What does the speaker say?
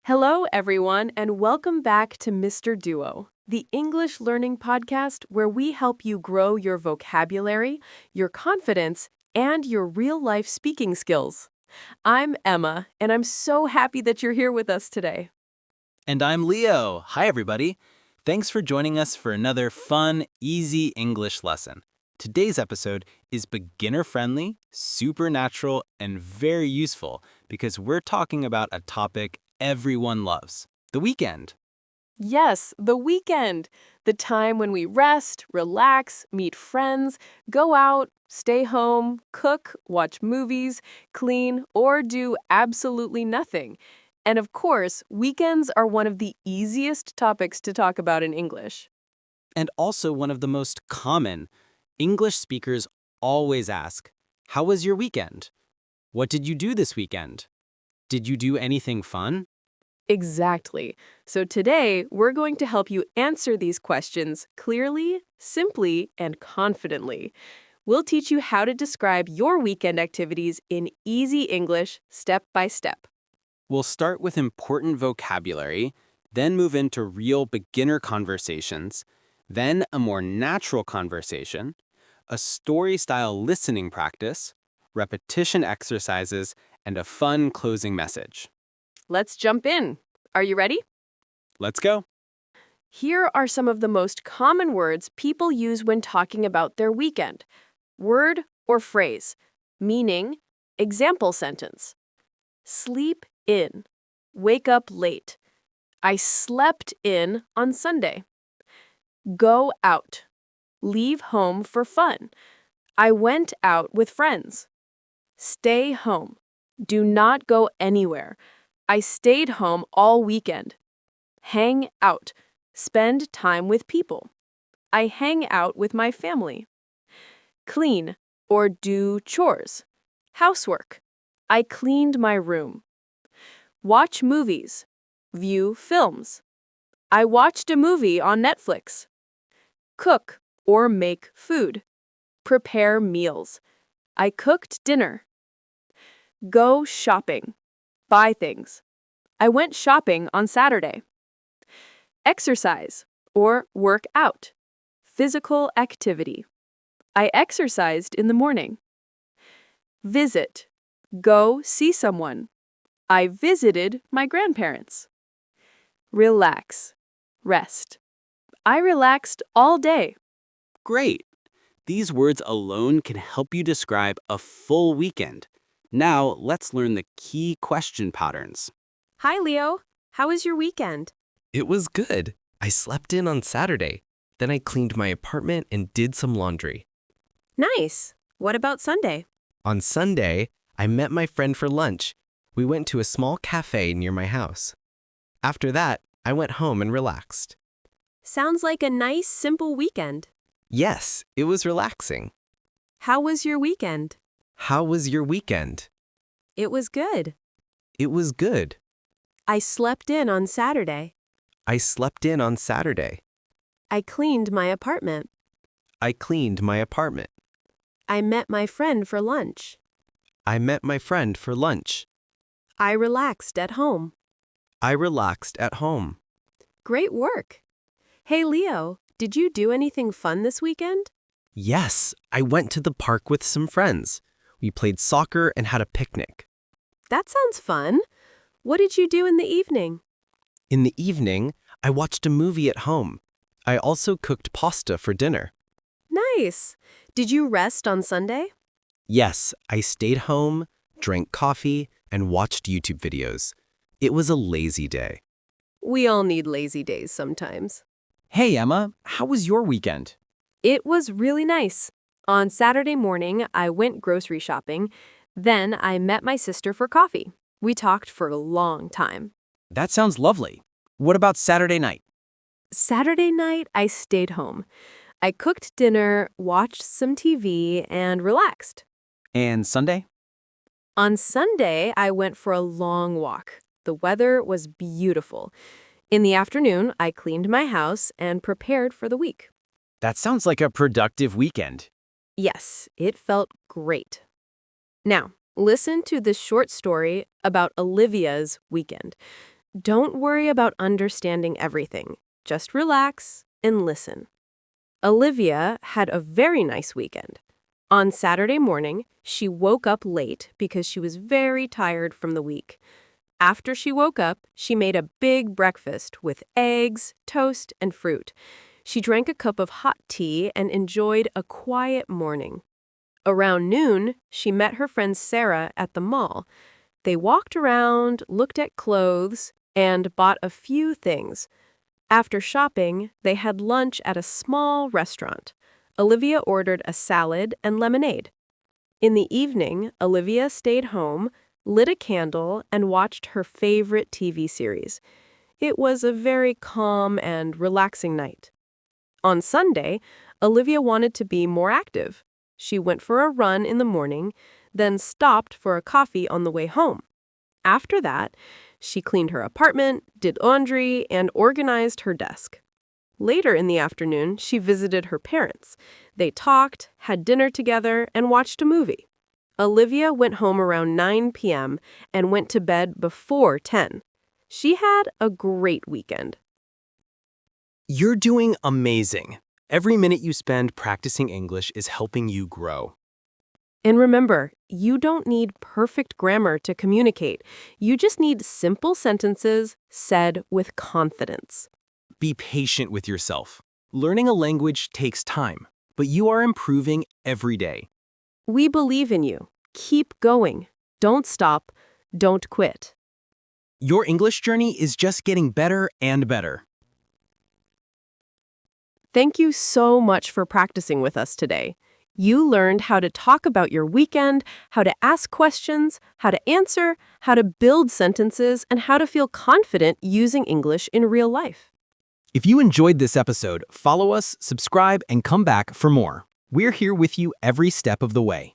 Hello, everyone, and welcome back to Mr. Duo, the English learning podcast where we help you grow your vocabulary, your confidence, and your real-life speaking skills. I'm Emma, and I'm so happy that you're here with us today. And I'm Leo. Hi, everybody. Thanks for joining us for another fun, easy English lesson. Today's episode is beginner-friendly, supernatural, and very useful because we're talking about a topic everyone loves, the weekend. Yes, the weekend, the time when we rest, relax, meet friends, go out, stay home, cook, watch movies, clean, or do absolutely nothing. And of course, weekends are one of the easiest topics to talk about in English. And also one of the most common. English speakers always ask, "How was your weekend? What did you do this weekend? Did you do anything fun?" Exactly. So today, we're going to help you answer these questions clearly, simply, and confidently. We'll teach you how to describe your weekend activities in easy English, step by step. We'll start with important vocabulary, then move into real beginner conversations, then a more natural conversation, a story-style listening practice, repetition exercises, and a fun closing message. Let's jump in. Are you ready? Let's go. Here are some of the most common words people use when talking about their weekend. Word or phrase, meaning, example sentence. Sleep in. Wake up late. I slept in on Sunday. Go out. Leave home for fun. I went out with friends. Stay home. Do not go anywhere. I stayed home all weekend. Hang out. Spend time with people. I hang out with my family. Clean or do chores. Housework. I cleaned my room. Watch movies. View films. I watched a movie on Netflix. Cook or make food. Prepare meals. I cooked dinner. Go shopping. Buy things. I went shopping on Saturday. Exercise or work out. Physical activity. I exercised in the morning. Visit. Go see someone. I visited my grandparents. Relax. Rest. I relaxed all day. Great. These words alone can help you describe a full weekend. Now, let's learn the key question patterns. Hi, Leo. How was your weekend? It was good. I slept in on Saturday. Then I cleaned my apartment and did some laundry. Nice. What about Sunday? On Sunday, I met my friend for lunch. We went to a small cafe near my house. After that, I went home and relaxed. Sounds like a nice, simple weekend. Yes, it was relaxing. How was your weekend? How was your weekend? It was good. It was good. I slept in on Saturday. I slept in on Saturday. I cleaned my apartment. I cleaned my apartment. I met my friend for lunch. I met my friend for lunch. I relaxed at home. I relaxed at home. Great work. Hey, Leo, did you do anything fun this weekend? Yes, I went to the park with some friends. We played soccer and had a picnic. That sounds fun. What did you do in the evening? In the evening, I watched a movie at home. I also cooked pasta for dinner. Nice. Did you rest on Sunday? Yes, I stayed home, drank coffee, and watched YouTube videos. It was a lazy day. We all need lazy days sometimes. Hey, Emma, how was your weekend? It was really nice. On Saturday morning, I went grocery shopping. Then I met my sister for coffee. We talked for a long time. That sounds lovely. What about Saturday night? Saturday night, I stayed home. I cooked dinner, watched some TV, and relaxed. And Sunday? On Sunday, I went for a long walk. The weather was beautiful. In the afternoon, I cleaned my house and prepared for the week. That sounds like a productive weekend. Yes, it felt great. Now, listen to this short story about Olivia's weekend. Don't worry about understanding everything. Just relax and listen. Olivia had a very nice weekend. On Saturday morning, she woke up late because she was very tired from the week. After she woke up, she made a big breakfast with eggs, toast, and fruit. She drank a cup of hot tea and enjoyed a quiet morning. Around noon, she met her friend Sarah at the mall. They walked around, looked at clothes, and bought a few things. After shopping, they had lunch at a small restaurant. Olivia ordered a salad and lemonade. In the evening, Olivia stayed home, lit a candle, and watched her favorite TV series. It was a very calm and relaxing night. On Sunday, Olivia wanted to be more active. She went for a run in the morning, then stopped for a coffee on the way home. After that, she cleaned her apartment, did laundry, and organized her desk. Later in the afternoon, she visited her parents. They talked, had dinner together, and watched a movie. Olivia went home around 9 p.m. and went to bed before 10. She had a great weekend. You're doing amazing. Every minute you spend practicing English is helping you grow. And remember, you don't need perfect grammar to communicate. You just need simple sentences said with confidence. Be patient with yourself. Learning a language takes time, but you are improving every day. We believe in you. Keep going. Don't stop. Don't quit. Your English journey is just getting better and better. Thank you so much for practicing with us today. You learned how to talk about your weekend, how to ask questions, how to answer, how to build sentences, and how to feel confident using English in real life. If you enjoyed this episode, follow us, subscribe, and come back for more. We're here with you every step of the way.